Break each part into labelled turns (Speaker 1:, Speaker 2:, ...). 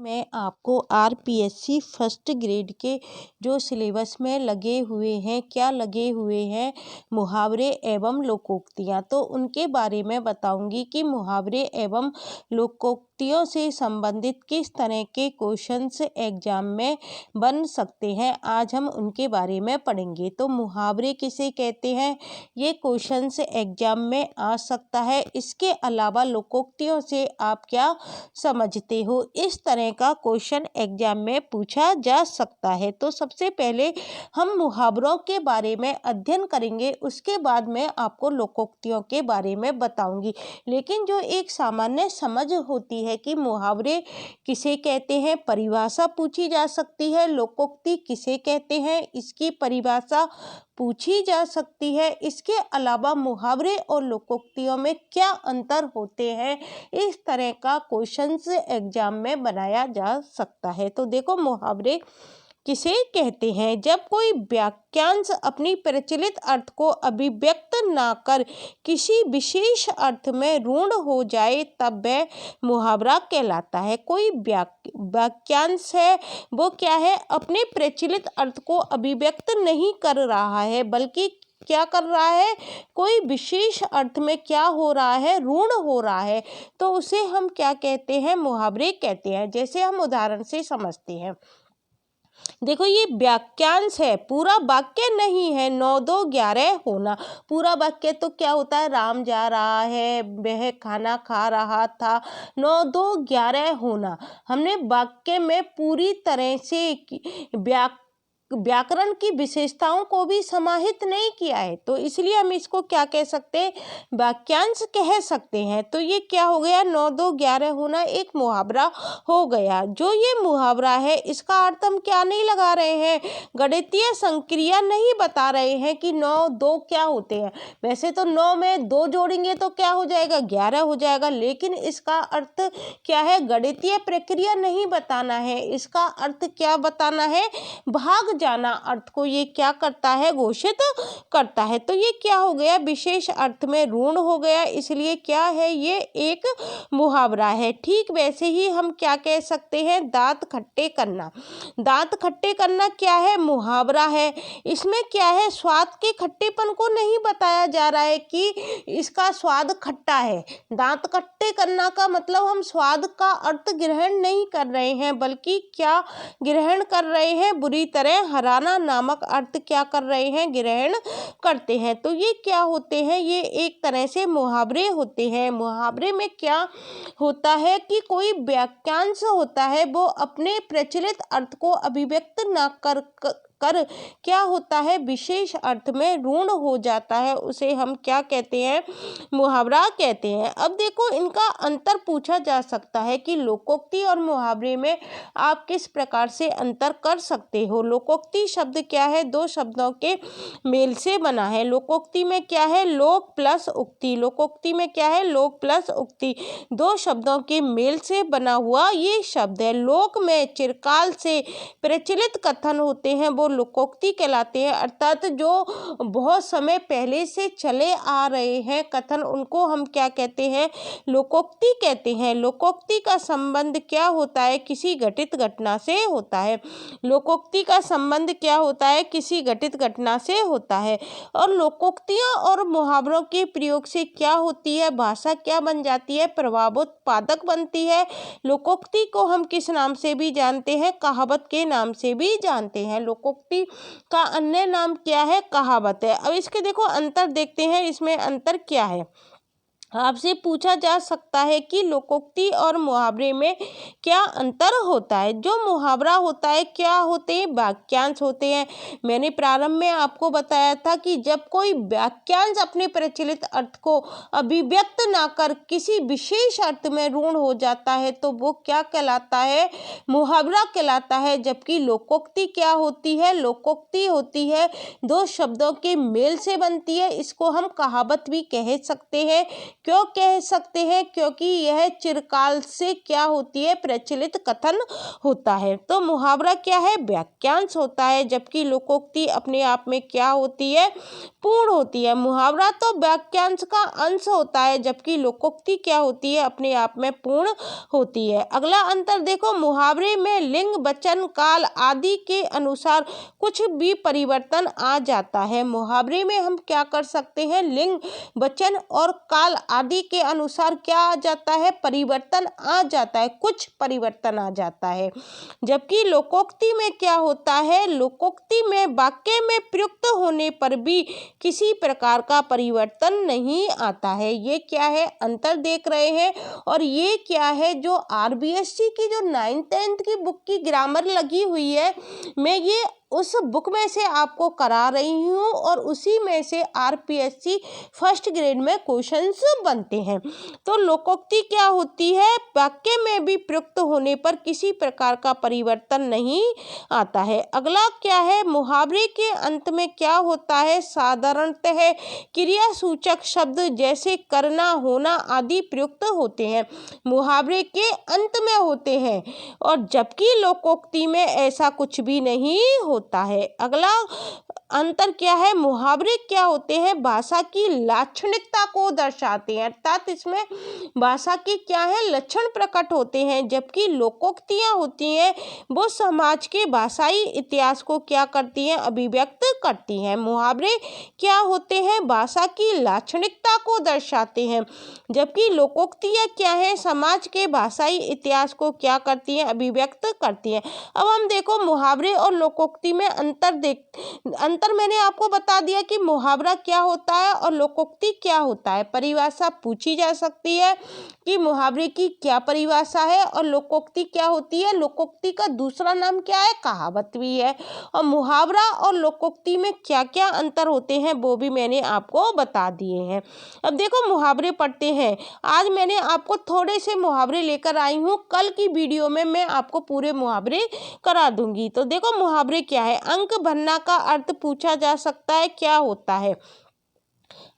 Speaker 1: मैं आपको RPSC first grade के जो सिलेबस में लगे हुए हैं, क्या लगे हुए हैं मुहावरे एवं लोकोक्तियाँ, तो उनके बारे में बताऊंगी कि मुहावरे एवं लोकोक्तियों से संबंधित किस तरह के क्वेश्चंस एग्जाम में बन सकते हैं। आज हम उनके बारे में पढ़ेंगे। तो मुहावरे किसे कहते हैं, ये क्वेश्चंस एग्जाम में आ सकता है। इसके अलावा लोकोक्तियों से आप क्या समझते हो, इस तरह का क्वेश्चन एग्जाम में पूछा जा सकता है। तो सबसे पहले हम मुहावरों के बारे में अध्ययन करेंगे, उसके बाद मैं आपको लोकोक्तियों के बारे में बताऊंगी। लेकिन जो एक सामान्य समझ होती है कि मुहावरे किसे कहते हैं, परिभाषा पूछी जा सकती है। लोकोक्ति किसे कहते हैं, इसकी परिभाषा पूछी जा सकती है। इसके अलावा मुहावरे और लोकोक्तियों में क्या अंतर होते हैं, इस तरह का क्वेश्चंस एग्जाम में बनाया जा सकता है। तो देखो, मुहावरे किसे कहते हैं, जब कोई वाक्यांश अपनी प्रचलित अर्थ को अभिव्यक्त ना कर किसी विशेष अर्थ में रूढ़ हो जाए तब वह मुहावरा कहलाता है। कोई वाक्यांश है वो क्या है, अपने प्रचलित अर्थ को अभिव्यक्त नहीं कर रहा है, बल्कि क्या कर रहा है, कोई विशेष अर्थ में क्या हो रहा है, रूढ़ हो रहा है, तो उसे हम क्या कहते हैं, मुहावरे कहते हैं। जैसे हम उदाहरण से समझते हैं। देखो, ये वाक्यांश है, पूरा वाक्य नहीं है। 9 2 11 होना, पूरा वाक्य तो क्या होता है, राम जा रहा है, वह खाना खा रहा था। 9 2 11 होना, हमने वाक्य में पूरी तरह से व्याकरण की विशेषताओं को भी समाहित नहीं किया है, तो इसलिए हम इसको क्या कह सकते हैं, वाक्यांश कह सकते हैं। तो ये क्या हो गया, 9 2 11 होना एक मुहावरा हो गया। जो ये मुहावरा है, इसका अर्थ हम क्या नहीं लगा रहे हैं, गणितीय संक्रिया नहीं बता रहे हैं कि 9 2 क्या होते हैं। वैसे तो 9 में 2 जोड़ेंगे तो क्या हो जाएगा, 11 हो जाएगा, लेकिन इसका अर्थ क्या है, गणितीय प्रक्रिया नहीं बताना है। इसका अर्थ क्या बताना है, भाग जाना अर्थ को ये क्या करता है, घोषित करता है। तो ये क्या हो गया, विशेष अर्थ में ऋण हो गया, इसलिए क्या है, ये एक मुहावरा है। ठीक वैसे ही हम क्या कह सकते हैं, दांत खट्टे करना। दांत खट्टे करना क्या है, मुहावरा है। इसमें क्या है, स्वाद के खट्टेपन को नहीं बताया जा रहा है कि इसका स्वाद खट्टा है। दांत खट्टे करना का मतलब हम स्वाद का अर्थ ग्रहण नहीं कर रहे हैं, बल्कि क्या ग्रहण कर रहे हैं, बुरी तरह हराना नामक अर्थ क्या कर रहे हैं, ग्रहण करते हैं। तो ये क्या होते हैं, ये एक तरह से मुहावरे होते हैं। मुहावरे में क्या होता है कि कोई वाक्यांश होता है, वो अपने प्रचलित अर्थ को अभिव्यक्त ना कर क्या होता है, विशेष अर्थ में ऋण हो जाता है, उसे हम क्या कहते हैं, मुहावरा कहते हैं। अब देखो, इनका अंतर पूछा जा सकता है कि लोकोक्ति और मुहावरे में आप किस प्रकार से अंतर कर सकते हो। लोकोक्ति शब्द क्या है, 2 शब्दों के मेल से बना है। लोकोक्ति में क्या है, लोक प्लस उक्ति। लोकोक्ति में क्या है, लोक प्लस उक्ति, 2 शब्दों के मेल से बना हुआ ये शब्द है। लोक में चिरकाल से प्रचलित कथन होते हैं, वो लोकोक्ति कहलाते हैं, अर्थात जो बहुत समय पहले से चले आ रहे हैं कथन, उनको हम क्या कहते हैं, लोकोक्ति कहते हैं। लोकोक्ति का संबंध क्या होता है, किसी घटित घटना से होता है। लोकोक्ति का संबंध क्या होता है, किसी घटित घटना से होता है। और लोकोक्तियों और मुहावरों के प्रयोग से क्या होती है, भाषा क्या बन जाती है, प्रभावोत्पादक बनती है। लोकोक्ति को हम किस नाम से भी जानते हैं, कहावत के नाम से भी जानते हैं। लोकोक्ति का अन्य नाम क्या है, कहावत है। अब इसके देखो अंतर देखते हैं, इसमें अंतर क्या है। आपसे पूछा जा सकता है कि लोकोक्ति और मुहावरे में क्या अंतर होता है। जो मुहावरा होता है, क्या होते हैं, वाक्यांश होते हैं। मैंने प्रारंभ में आपको बताया था कि जब कोई वाक्यांश अपने प्रचलित अर्थ को अभिव्यक्त ना कर किसी विशेष अर्थ में ऋण हो जाता है, तो वो क्या कहलाता है, मुहावरा कहलाता है। जबकि लोकोक्ति क्या होती है, लोकोक्ति होती है 2 शब्दों के मेल से बनती है, इसको हम कहावत भी कह सकते हैं। क्यों कह सकते हैं? क्योंकि यह चिरकाल से क्या होती है, प्रचलित कथन होता है। तो मुहावरा क्या है, वाक्यांश होता है, जबकि लोकोक्ति अपने आप में क्या होती है, पूर्ण होती है। मुहावरा तो वाक्यांश का अंश होता है, जबकि लोकोक्ति क्या होती है, अपने आप में पूर्ण होती है। अगला अंतर देखो, मुहावरे में लिंग, वचन, काल आदि के अनुसार कुछ भी परिवर्तन आ जाता है। मुहावरे में हम क्या कर सकते हैं, लिंग, वचन और काल आदि के अनुसार क्या आ जाता है, परिवर्तन आ जाता है, कुछ परिवर्तन आ जाता है। जबकि लोकोक्ति में क्या होता है, लोकोक्ति में वाक्य में प्रयुक्त होने पर भी किसी प्रकार का परिवर्तन नहीं आता है। ये क्या है, अंतर देख रहे हैं। और ये क्या है, जो आरबीएससी की जो 9th 10th की बुक की ग्रामर लगी हुई है, मैं ये उस बुक में से आपको करा रही हूँ और उसी में से आरपीएससी फर्स्ट ग्रेड में क्वेश्चंस बनते हैं। तो लोकोक्ति क्या होती है, वाक्य में भी प्रयुक्त होने पर किसी प्रकार का परिवर्तन नहीं आता है। अगला क्या है, मुहावरे के अंत में क्या होता है, साधारणतः क्रियासूचक शब्द जैसे करना, होना आदि प्रयुक्त होते हैं, मुहावरे के अंत में होते हैं, और जबकि लोकोक्ति में ऐसा कुछ भी नहीं होता है। अगला अंतर क्या है, मुहावरे क्या होते हैं, भाषा की लाक्षणिकता को दर्शाते हैं, अर्थात इसमें भाषा की क्या है, लक्षण प्रकट होते हैं, जबकि लोकोक्तियां होती हैं वो समाज के भाषाई इतिहास को क्या करती हैं, अभिव्यक्त करती हैं। मुहावरे क्या होते हैं, भाषा की लाक्षणिकता को दर्शाते हैं, जबकि लोकोक्तियां क्या है, समाज के भाषाई इतिहास को क्या करती हैं, अभिव्यक्त करती हैं। अब हम देखो मुहावरे और लोकोक्ति में अंतर मैंने आपको बता दिया कि मुहावरा क्या होता है और लोकोक्ति क्या होता है। परिभाषा पूछी जा सकती है कि मुहावरे की क्या परिभाषा है और लोकोक्ति क्या होती है। लोकोक्ति का दूसरा नाम क्या है, कहावत भी है। और मुहावरा और लोकोक्ति में क्या क्या अंतर होते हैं वो भी मैंने आपको बता दिए हैं। अब देखो मुहावरे पढ़ते हैं। आज मैंने आपको थोड़े से मुहावरे लेकर आई हूँ, कल की वीडियो में मैं आपको पूरे मुहावरे करा दूंगी। तो देखो मुहावरे क्या है, अंक भरना का अर्थ पूछा जा सकता है, क्या होता है।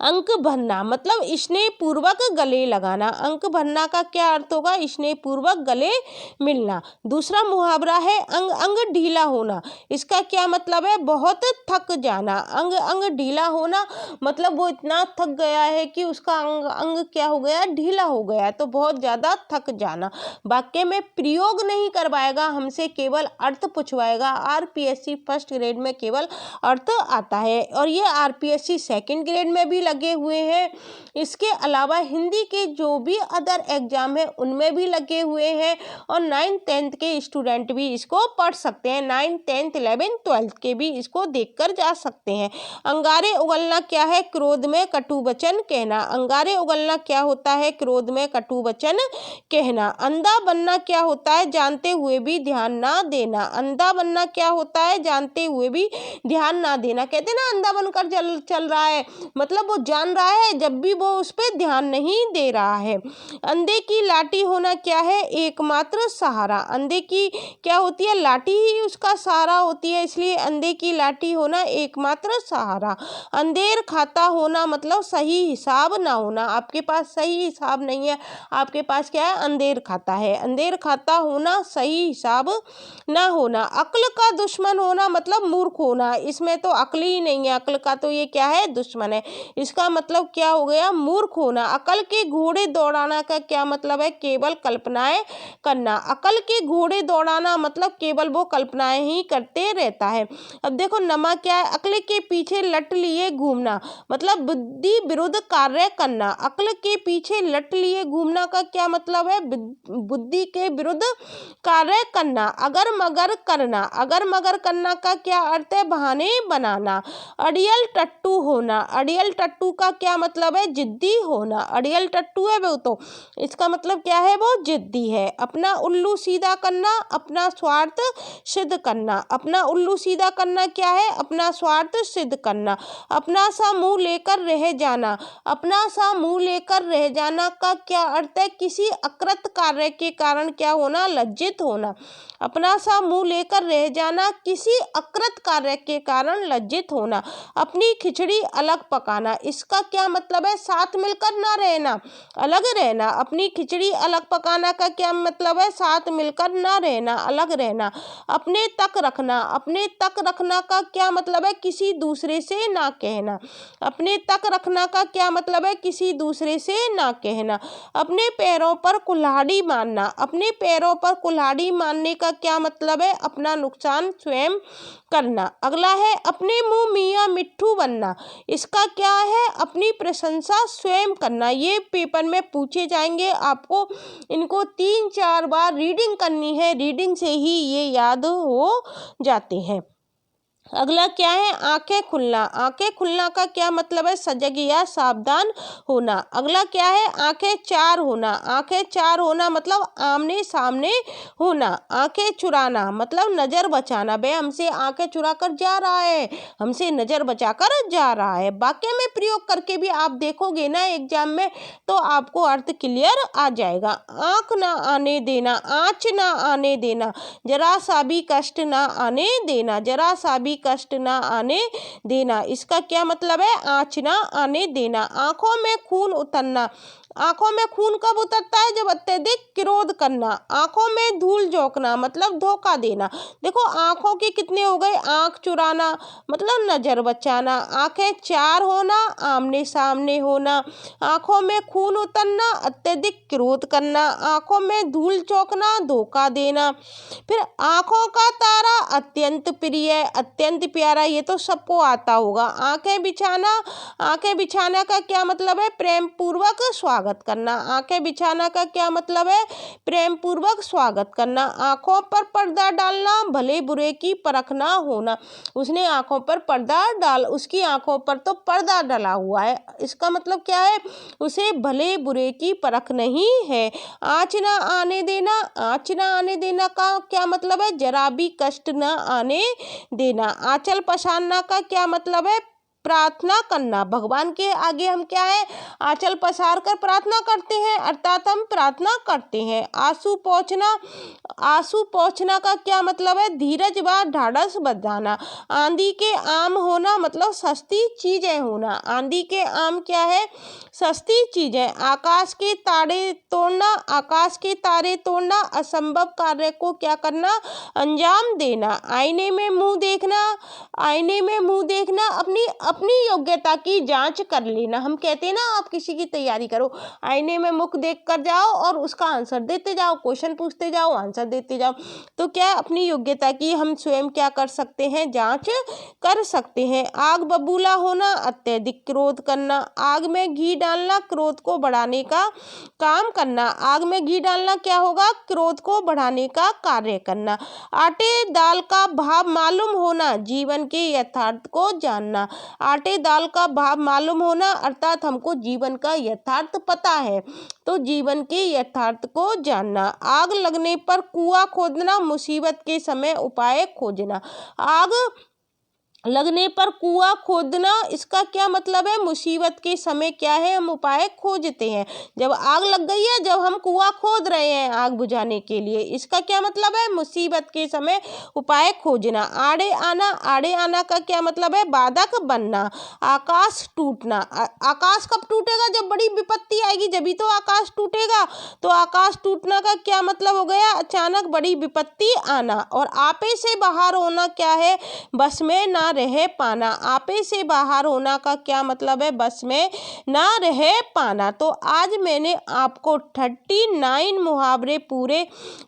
Speaker 1: अंक भरना मतलब स्नेह पूर्वक गले लगाना। अंक भरना का क्या अर्थ होगा, स्नेह पूर्वक गले मिलना। दूसरा मुहावरा है अंग अंग ढीला होना। इसका क्या मतलब है, बहुत थक जाना। अंग अंग ढीला होना मतलब वो इतना थक गया है कि उसका अंग अंग क्या हो गया, ढीला हो गया, तो बहुत ज़्यादा थक जाना। वाक्य में प्रयोग नहीं करवाएगा हमसे, केवल अर्थ पूछवाएगा। आरपीएससी फर्स्ट ग्रेड में केवल अर्थ आता है और ये आरपीएससी सेकंड ग्रेड में भी लगे हुए हैं। इसके अलावा हिंदी के जो भी अदर एग्जाम है उनमें भी लगे हुए हैं और 9th 10th के स्टूडेंट भी इसको पढ़ सकते हैं। 9th 10th 11th 12th के भी इसको देखकर जा सकते हैं। अंगारे उगलना क्या है, क्रोध में कटु वचन कहना। अंगारे उगलना क्या होता है, क्रोध में कटु वचन कहना। अंधा बनना क्या होता है, जानते हुए भी ध्यान ना देना। अंधा बनना क्या होता है, जानते हुए भी ध्यान ना देना। कहते हैं ना अंधा बनकर चल रहा है, मतलब वो जान रहा है जब भी वो उस पर ध्यान नहीं दे रहा है। अंधे की लाठी होना क्या है, एकमात्र सहारा। अंधे की क्या होती है, लाठी ही उसका सहारा होती है, इसलिए अंधे की लाठी होना एकमात्र सहारा। अंधेर खाता होना मतलब सही हिसाब ना होना। आपके पास सही हिसाब नहीं है, आपके पास क्या है, अंधेर खाता है। अंधेर खाता होना, सही हिसाब ना होना। अक्ल का दुश्मन होना मतलब मूर्ख होना। इसमें तो अक्ल ही नहीं है, अक्ल का तो ये क्या है, दुश्मन है। इसका मतलब क्या हो गया, मूर्ख होना। अकल के घोड़े दौड़ाना का क्या मतलब है, केवल कल्पनाएं करना। अकल के घोड़े दौड़ाना मतलब केवल वो कल्पनाएं ही करते रहता है। अब देखो नमा क्या है, अकल के पीछे लट लिए घूमना मतलब बुद्धि विरुद्ध कार्य करना। अकल के पीछे लट लिए घूमना का क्या मतलब है, बुद्धि के विरुद्ध कार्य करना। अगर मगर करना, अगर मगर करना का क्या अर्थ है, बहाने बनाना। अड़ियल टट्टू होना, अड़ियल टट्टू का क्या मतलब है, जिद्दी होना। अड़ियल टट्टू है वो, तो इसका मतलब क्या है, वो जिद्दी है। अपना उल्लू सीधा करना, अपना स्वार्थ सिद्ध करना। अपना उल्लू सीधा करना क्या है, अपना स्वार्थ सिद्ध करना। अपना सा मुंह लेकर रह जाना, अपना सा मुंह लेकर रह जाना का क्या अर्थ है, किसी अकृत कार्य के कारण क्या होना, लज्जित होना। अपना सा मुंह लेकर रह जाना, किसी अकृत कार्य के कारण लज्जित होना। अपनी खिचड़ी अलग पकाना। पकाना, इसका क्या मतलब है? साथ मिलकर ना रहना, अलग रहना। अपनी खिचड़ी अलग पकाना का क्या मतलब है? साथ मिलकर ना रहना, अलग रहना। अपने तक रखना, अपने तक रखना का क्या मतलब है? किसी दूसरे से ना कहना। अपने तक रखना का क्या मतलब है? किसी दूसरे से ना कहना। अपने पैरों पर कुल्हाड़ी मारना, अपने पैरों पर कुल्हाड़ी मारने का क्या मतलब है? अपना नुकसान स्वयं करना। अगला है अपने मुंह मियाँ मिट्ठू बनना, इसका क्या है? अपनी प्रशंसा स्वयं करना। ये पेपर में पूछे जाएंगे, आपको इनको 3-4 बार रीडिंग करनी है, रीडिंग से ही ये याद हो जाते हैं। अगला क्या है? आंखें खुलना, आंखें खुलना का क्या मतलब है? सजग या सावधान होना। अगला क्या है? आंखें चार होना, आंखें चार होना मतलब आमने सामने होना। आंखें चुराना मतलब नजर बचाना, बे हमसे आंखें चुरा कर जा रहा है, हमसे नजर बचाकर जा रहा है। वाक्य में प्रयोग करके भी आप देखोगे ना एग्जाम में, तो आपको अर्थ क्लियर आ जाएगा। आंख ना आने देना, आँच ना आने देना, जरा सा भी कष्ट ना आने देना, जरा सा भी कष्ट ना आने देना, इसका क्या मतलब है? आँच ना आने देना। आंखों में खून उतरना, आंखों में खून कब उतरता है? जब अत्यधिक क्रोध करना। आंखों में धूल झोंकना मतलब धोखा देना। देखो आंखों के कितने हो गए? आंख चुराना मतलब नजर बचाना, आंखें चार होना, आमने सामने होना, आंखों में खून उतरना, अत्यधिक क्रोध करना, आंखों में धूल झोंकना, धोखा देना। फिर आंखों का तारा अत्यंत प्रिय, अत्यंत प्यारा, ये तो सबको आता होगा। आंखें बिछाना, आंखें बिछाना का क्या मतलब है? प्रेम पूर्वक स्वागत करना। आंखें बिछाना का क्या मतलब है? प्रेम पूर्वक स्वागत करना। आंखों पर पर्दा डालना, भले बुरे की परख ना होना। उसने आंखों पर पर्दा डाल, उसकी आंखों पर तो पर्दा डला हुआ है, इसका मतलब क्या है? उसे भले बुरे की परख नहीं है। आँच ना आने देना, आँच ना आने देना का क्या मतलब है? जरा भी कष्ट ना आने देना। आंचल पसारना का क्या मतलब है? प्रार्थना करना। भगवान के आगे हम क्या है? आंचल पसार कर प्रार्थना करते हैं, अर्थात हम प्रार्थना करते हैं। आंसू पोंछना, आंसू पोंछना का क्या मतलब है? धीरज व ढाढ़स बंधाना। आंधी के आम होना मतलब सस्ती चीजें होना। आंधी के आम क्या है? सस्ती चीजें। आकाश के तारे तोड़ना, आकाश के तारे तोड़ना, असंभव कार्य को क्या करना? अंजाम देना। आईने में मुंह देखना, आईने में मुंह देखना अपनी अपनी योग्यता की जांच कर लेना। हम कहते हैं ना, आप किसी की तैयारी करो, आईने में मुख देख कर जाओ और उसका आंसर देते जाओ, क्वेश्चन पूछते जाओ, आंसर देते जाओ। तो क्या अपनी योग्यता की हम स्वयं क्या कर सकते हैं? जांच कर सकते हैं। आग बबूला होना, अत्यधिक क्रोध करना। आग में घी डालना, क्रोध को बढ़ाने का काम करना। आग में घी डालना क्या होगा? क्रोध को बढ़ाने का कार्य करना। आटे दाल का भाव मालूम होना, जीवन के यथार्थ को जानना। आटे दाल का भाव मालूम होना अर्थात हमको जीवन का यथार्थ पता है, तो जीवन के यथार्थ को जानना। आग लगने पर कुआं खोदना, मुसीबत के समय उपाय खोजना। आग लगने पर कुआं खोदना, इसका क्या मतलब है? मुसीबत के समय क्या है? हम उपाय खोजते हैं। जब आग लग गई है, जब हम कुआं खोद रहे हैं आग बुझाने के लिए, इसका क्या मतलब है? मुसीबत के समय उपाय खोजना। आड़े आना, आड़े आना का क्या मतलब है? बाधक बनना। आकाश टूटना, आकाश कब टूटेगा? जब बड़ी विपत्ति आएगी जभी तो आकाश टूटेगा। तो आकाश टूटना का क्या मतलब हो गया? अचानक बड़ी विपत्ति आना। और आपे से बाहर होना क्या है? बस में ना रह पाना। आपे से बाहर होना का क्या मतलब है? बस में ना रह पाना। तो आज मैंने आपको 39 मुहावरे पूरे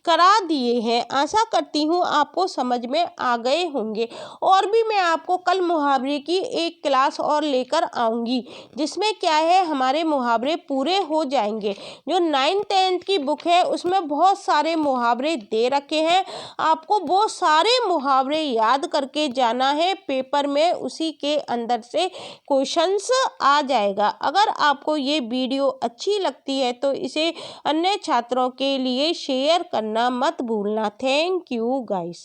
Speaker 1: करा दिए हैं। आशा करती हूँ आपको समझ में आ गए होंगे। और भी मैं आपको कल मुहावरे की एक क्लास और लेकर आऊँगी, जिसमें क्या है हमारे मुहावरे पूरे हो जाएंगे। जो 9th-10th की बुक है उसमें बहुत सारे मुहावरे दे रखे हैं, आपको वो सारे मुहावरे याद करके जाना है पेपर में, उसी के अंदर से क्वेश्चंस आ जाएगा। अगर आपको ये वीडियो अच्छी लगती है तो इसे अन्य छात्रों के लिए शेयर करना मत भूलना। Thank you guys.